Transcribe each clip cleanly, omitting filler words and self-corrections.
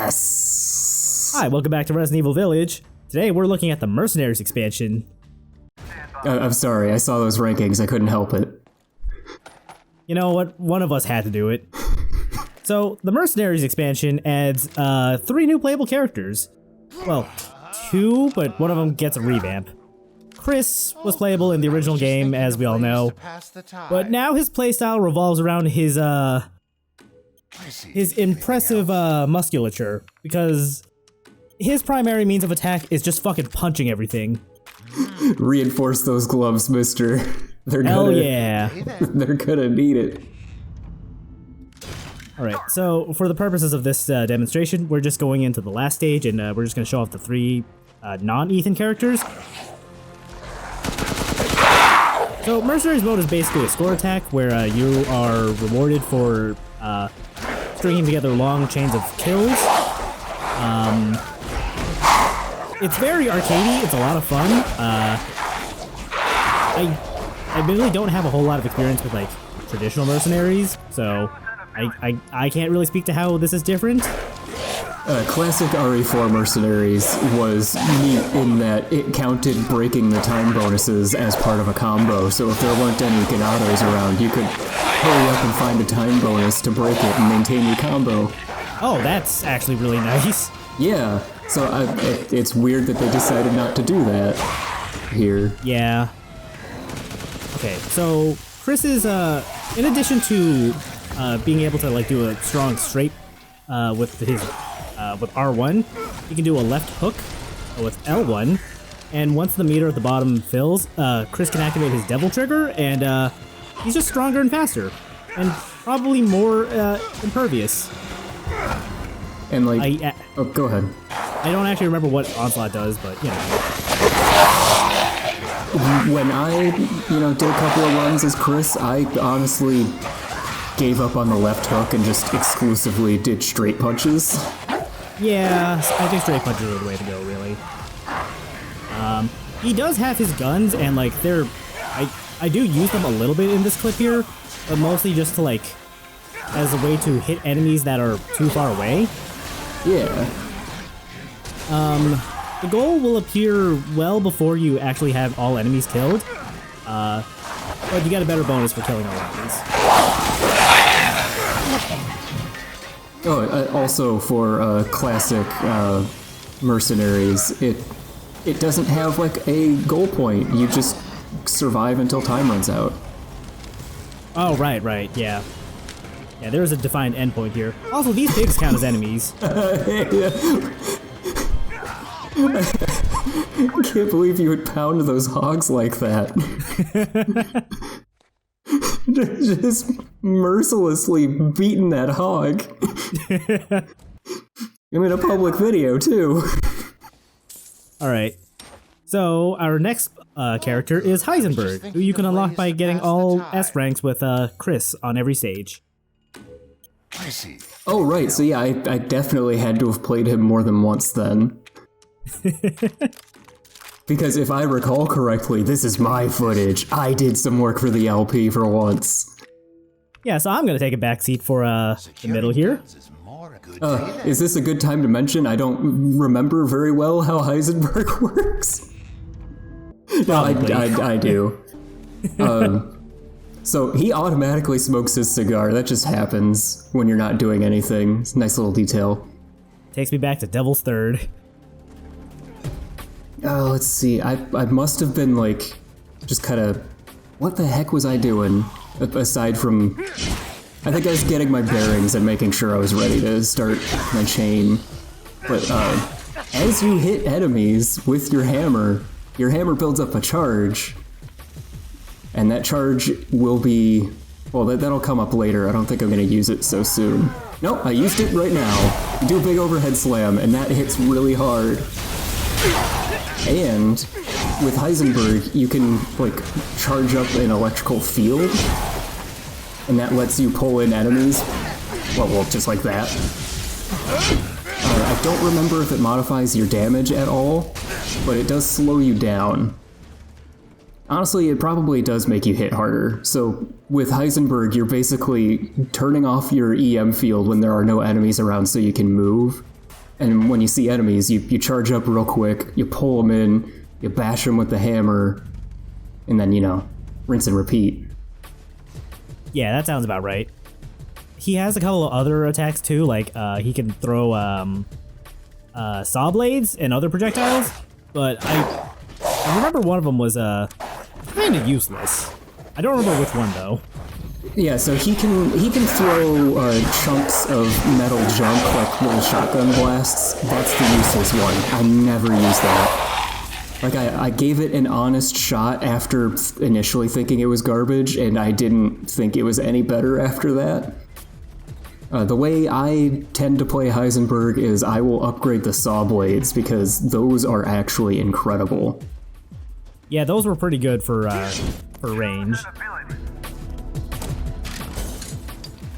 Yes! Hi, welcome back to Resident Evil Village. Today we're looking at the Mercenaries expansion. I'm sorry, I saw those rankings, I couldn't help it. You know what? One of us had to do it. So, the Mercenaries expansion adds 3 new playable characters. Well, 2, but one of them gets a revamp. Chris was playable in the original game, as we all know, but now his playstyle revolves around his impressive musculature, because his primary means of attack is just fucking punching everything. Reinforce those gloves, mister. Hell yeah. They're gonna need it. Alright, so for the purposes of this demonstration, we're just going into the last stage, and we're just going to show off the 3 non-Ethan characters. So Mercenaries mode is basically a score attack, where you are rewarded for stringing together long chains of kills. It's very arcadey, it's a lot of fun. I really don't have a whole lot of experience with like traditional Mercenaries, so I can't really speak to how this is different. Classic RE4 Mercenaries was neat in that it counted breaking the time bonuses as part of a combo, so if there weren't any Ganados around, you could hurry up and find a time bonus to break it and maintain your combo. Oh, that's actually really nice. Yeah, so it's weird that they decided not to do that here. Yeah. Okay, so Chris is, in addition to being able to like do a strong straight with his with R1, he can do a left hook with L1, and once the meter at the bottom fills, Chris can activate his devil trigger, and he's just stronger and faster, and probably more impervious. And like, oh, go ahead. I don't actually remember what Onslaught does, but you know. When I, did a couple of runs as Chris, I honestly gave up on the left hook and just exclusively did straight punches. Yeah, I think straight punches are the way to go, really. He does have his guns, and like I do use them a little bit in this clip here, but mostly just to like, as a way to hit enemies that are too far away. Yeah. The goal will appear well before you actually have all enemies killed, but you get a better bonus for killing all enemies. Oh, also for classic Mercenaries, it doesn't have like a goal point. You just survive until time runs out. Oh, right, yeah. Yeah, there is a defined endpoint here. Also, these pigs count as enemies. I can't believe you would pound those hogs like that. Just mercilessly beating that hog. I'm in a public video, too. Alright. So, our next character is Heisenberg, who you can unlock by getting all S ranks with Chris on every stage. Oh, right, so yeah, I definitely had to have played him more than once then. Because if I recall correctly, this is my footage. I did some work for the LP for once. Yeah, so I'm gonna take a backseat for the middle here. Is this a good time to mention I don't remember very well how Heisenberg works? No, I do. So he automatically smokes his cigar. That just happens when you're not doing anything. It's a nice little detail. Takes me back to Devil's Third. Oh, let's see. I must have been like, just kind of, what the heck was I doing? Aside from, I think I was getting my bearings and making sure I was ready to start my chain. But as you hit enemies with your hammer builds up a charge. And that charge will be, well, that'll come up later. I don't think I'm going to use it so soon. Nope, I used it right now. You do a big overhead slam, and that hits really hard. And with Heisenberg, you can like charge up an electrical field, and that lets you pull in enemies. Well, just like that. I don't remember if it modifies your damage at all, but it does slow you down. Honestly, it probably does make you hit harder. So with Heisenberg, you're basically turning off your EM field when there are no enemies around so you can move. And when you see enemies, you charge up real quick, you pull them in, you bash them with the hammer, and then, rinse and repeat. Yeah, that sounds about right. He has a couple of other attacks too, like he can throw saw blades and other projectiles, but I remember one of them was kind of useless. I don't remember which one though. Yeah, so he can throw chunks of metal junk, like little shotgun blasts. That's the useless one. I never use that. Like, I gave it an honest shot after initially thinking it was garbage, and I didn't think it was any better after that. The way I tend to play Heisenberg is I will upgrade the saw blades, because those are actually incredible. Yeah, those were pretty good for range.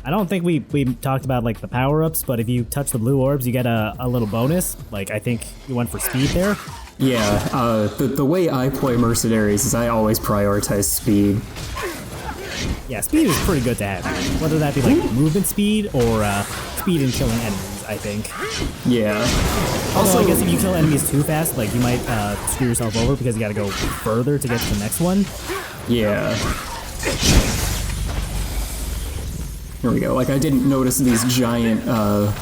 I don't think we talked about like the power-ups, but if you touch the blue orbs, you get a little bonus. Like, I think you went for speed there. Yeah, the way I play Mercenaries is I always prioritize speed. Yeah, speed is pretty good to have, whether that be like movement speed or speed in killing enemies, I think. Yeah. Also, I guess if you kill enemies too fast, like you might screw yourself over because you gotta go further to get to the next one. Yeah. Here we go. Like, I didn't notice these giant fellows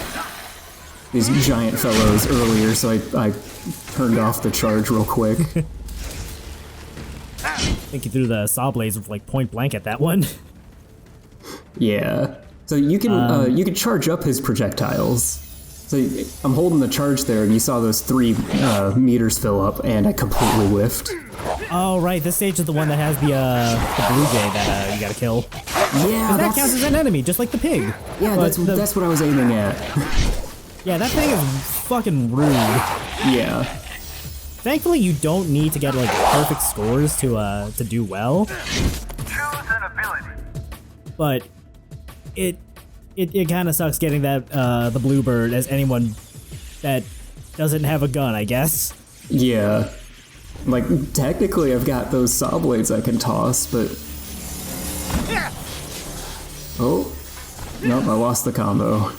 earlier, so I turned off the charge real quick. I think you threw the saw blades with like point blank at that one. Yeah. So you can charge up his projectiles. So I'm holding the charge there, and you saw those 3 meters fill up, and I completely whiffed. Oh right, this stage is the one that has the blue jay that you gotta kill. Yeah, that counts as an enemy, just like the pig. Yeah, that's what I was aiming at. Yeah, that thing is fucking rude. Yeah. Thankfully, you don't need to get like perfect scores to do well. Choose an ability. But it kind of sucks getting that the bluebird as anyone that doesn't have a gun, I guess. Yeah. Like, technically I've got those saw blades I can toss, but... Oh. Nope, I lost the combo.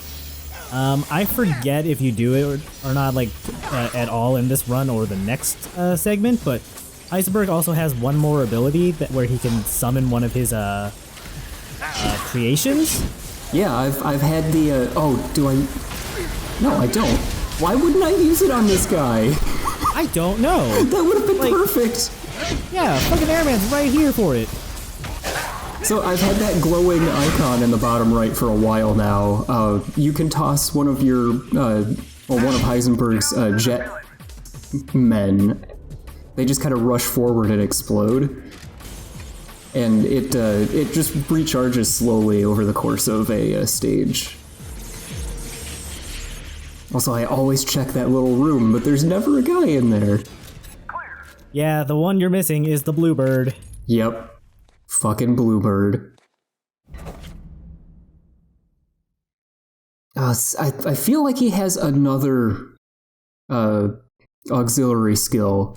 I forget if you do it or not, like, at all in this run or the next segment, but Heisenberg also has one more ability where he can summon one of his creations. Yeah, I've had the, oh, do I... No, I don't. Why wouldn't I use it on this guy? I don't know. That would have been like, perfect. Yeah, fucking Airman's right here for it. So I've had that glowing icon in the bottom right for a while now. You can toss one of your, one of Heisenberg's jet men. They just kind of rush forward and explode. And it just recharges slowly over the course of a stage. Also, I always check that little room, but there's never a guy in there. Yeah, the one you're missing is the bluebird. Yep. Fucking bluebird. I feel like he has another auxiliary skill,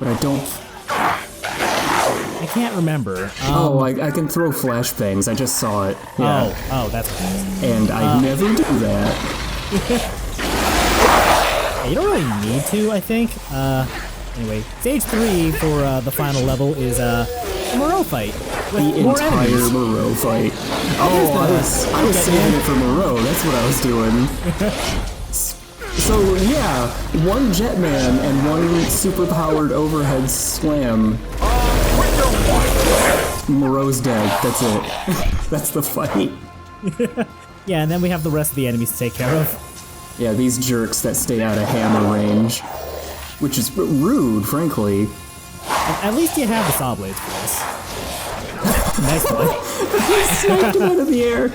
but I don't... I can't remember. I can throw flashbangs. I just saw it. Yeah. Oh, that's nice. And I never do that. Yeah, you don't really need to, I think. Anyway, stage 3 for the final level is a Moreau fight. With The more entire enemies. Moreau fight. Oh, I was saving it for Moreau. That's what I was doing. So yeah, one Jetman and one super-powered overhead slam. Moreau's dead. That's it. That's the fight. Yeah, and then we have the rest of the enemies to take care of. Yeah, these jerks that stay out of hammer range. Which is rude, frankly. At least you have the saw blades for this. Nice one. Sniped him out of the air.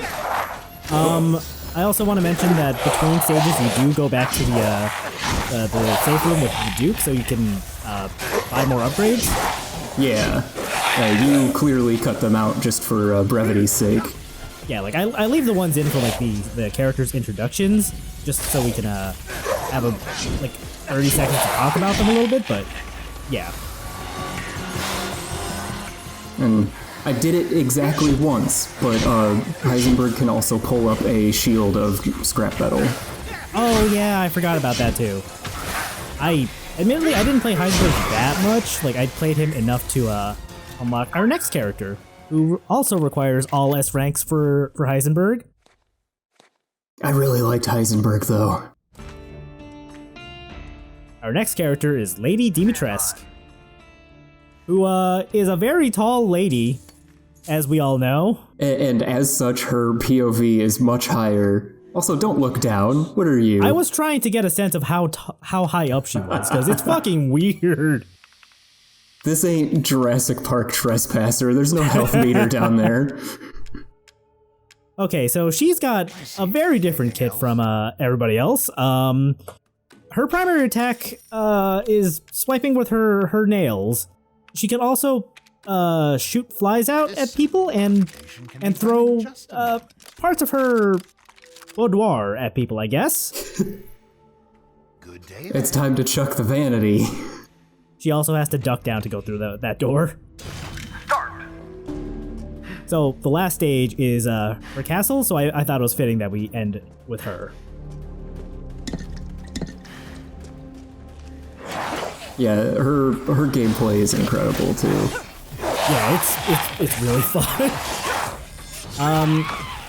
I also want to mention that between stages you do go back to the safe room with the Duke, so you can buy more upgrades. Yeah. You clearly cut them out just for brevity's sake. Yeah, like I leave the ones in for like the characters' introductions, just so we can have a like 30 seconds to talk about them a little bit. But yeah. And I did it exactly once, but Heisenberg can also pull up a shield of scrap metal. Oh yeah, I forgot about that too. Admittedly, I didn't play Heisenberg that much. Like, I played him enough to unlock our next character, who also requires all S ranks for Heisenberg. I really liked Heisenberg, though. Our next character is Lady Demetresque, who is a very tall lady, as we all know. And as such, her POV is much higher. Also, don't look down. What are you? I was trying to get a sense of how high up she was, because it's fucking weird. This ain't Jurassic Park Trespasser. There's no health meter down there. Okay, so she's got a very different kit from everybody else. Her primary attack is swiping with her nails. She can also shoot flies out at people and throw parts of her boudoir at people, I guess. Good day. It's time to chuck the vanity. She also has to duck down to go through that door. Start. So the last stage is her castle, so I thought it was fitting that we end with her. Yeah, her gameplay is incredible too. Yeah, it's really fun.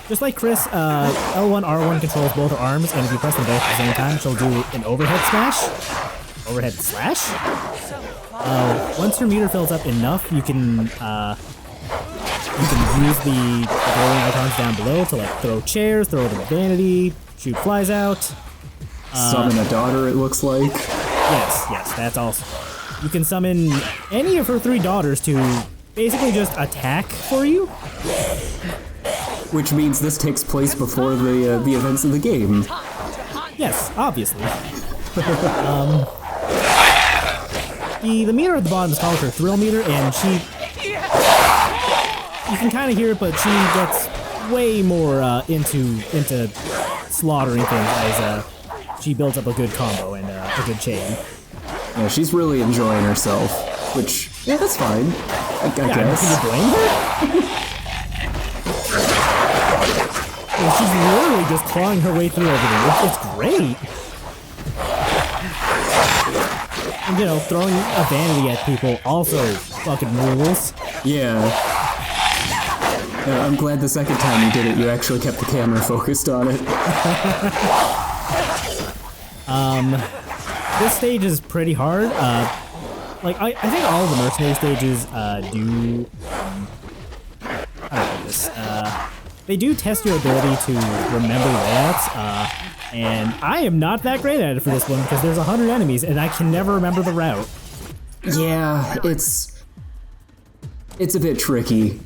Just like Chris, L1, R1 controls both her arms, and if you press them both at the same time, she'll do an overhead smash. Overhead slash? Once her meter fills up enough, you can use the glowing icons down below to like throw chairs, throw the vanity, shoot flies out. Summon a daughter, it looks like. Yes, that's awesome. You can summon any of her 3 daughters to basically just attack for you. Which means this takes place before the events of the game. Yes, obviously. The meter at the bottom is called her thrill meter, and you can kind of hear it, but she gets way more into slaughtering things as she builds up a good combo and a good chain. Yeah, she's really enjoying herself, which, yeah, that's fine, I guess. Can you blame her? And she's literally just clawing her way through everything. It's great. And, you know, throwing a vanity at people also fucking rules. Yeah. I'm glad the second time you did it, you actually kept the camera focused on it. This stage is pretty hard. Like, I think all of the Mercenary stages do... how do I put this? They do test your ability to remember layouts, and I am not that great at it for this one because there's 100 enemies and I can never remember the route. Yeah, it's a bit tricky.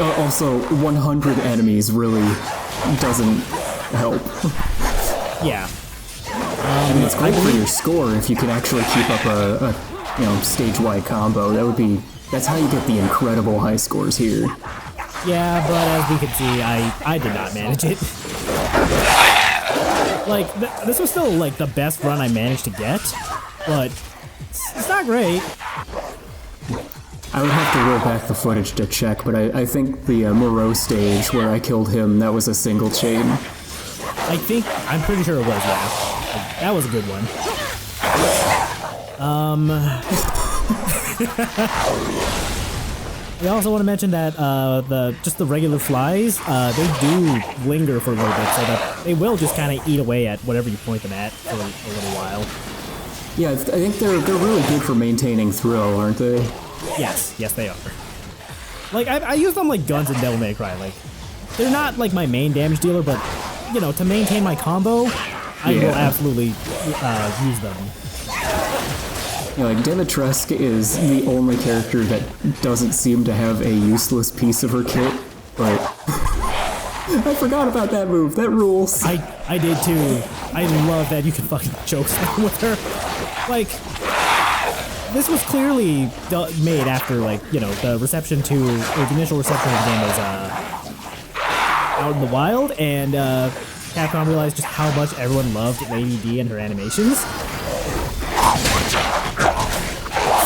Also, 100 enemies really doesn't help. Yeah. I mean, it's great for your score if you can actually keep up a stage-wide combo. That's how you get the incredible high scores here. Yeah, but as we can see, I did not manage it. Like, this was still, like, the best run I managed to get, but it's not great. I would have to roll back the footage to check, but I think the Moreau stage where I killed him, that was a single chain. I'm pretty sure it was, yeah. Like, that was a good one. I also want to mention that the regular flies, they do linger for a little bit, so that they will just kind of eat away at whatever you point them at for a little while. Yeah, I think they're really good for maintaining thrill, aren't they? Yes, they are. Like, I use them like guns in Devil May Cry. Like, they're not like my main damage dealer, but you know, to maintain my combo, I will absolutely use them. Yeah, like, Demetresque is the only character that doesn't seem to have a useless piece of her kit, but I forgot about that move. That rules. I did too. I love that you can fucking choke slam with her. Like, this was clearly made after, like, you know, the reception to, or the initial reception of the game was out in the wild, and Capcom realized just how much everyone loved Lady D and her animations.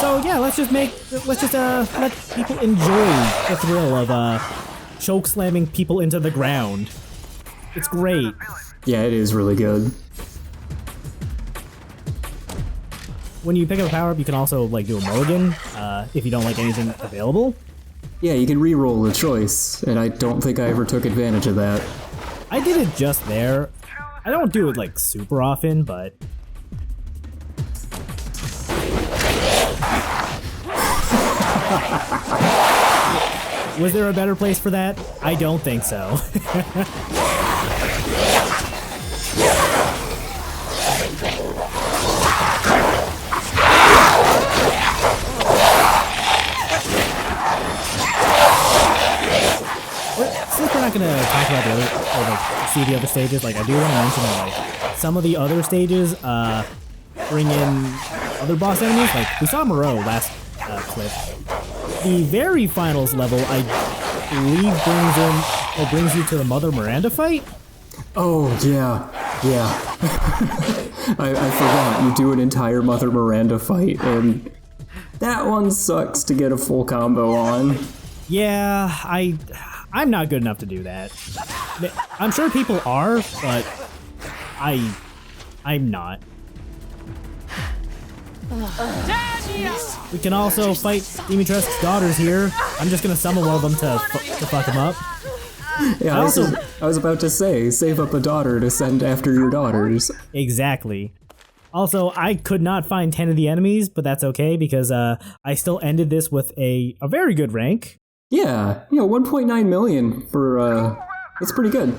So yeah, let's just let people enjoy the thrill of choke slamming people into the ground. It's great. Yeah, it is really good. When you pick up a power-up, you can also like do a mulligan if you don't like anything available. Yeah, you can re-roll the choice, and I don't think I ever took advantage of that. I did it just there. I don't do it like super often, but was there a better place for that? I don't think so. Since we're not gonna talk about the other, or like see the other stages, like I do want to mention that like some of the other stages bring in other boss enemies. Like we saw Moreau last clip. The very finals level, I believe, brings you to the Mother Miranda fight. Oh yeah. I forgot you do an entire Mother Miranda fight, and that one sucks to get a full combo on. Yeah, I'm not good enough to do that. I'm sure people are, but I'm not. We can also fight Demeter's daughters here. I'm just gonna summon one of them to fuck him up. Yeah, I was about to say, save up a daughter to send after your daughters. Exactly. Also, I could not find 10 of the enemies, but that's okay because I still ended this with a very good rank. Yeah, 1.9 million for, it's pretty good.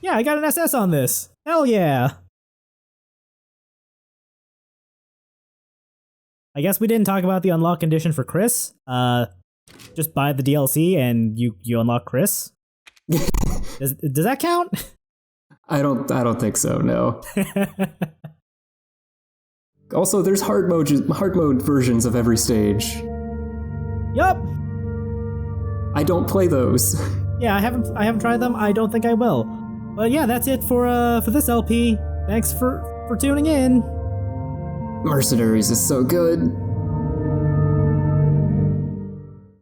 Yeah, I got an SS on this. Hell yeah. I guess we didn't talk about the unlock condition for Chris. Just buy the DLC and you unlock Chris. Does that count? I don't think so, no. Also, there's hard mode versions of every stage. Yup. I don't play those. Yeah, I haven't tried them. I don't think I will. But yeah, that's it for this LP. Thanks for tuning in. Mercenaries is so good.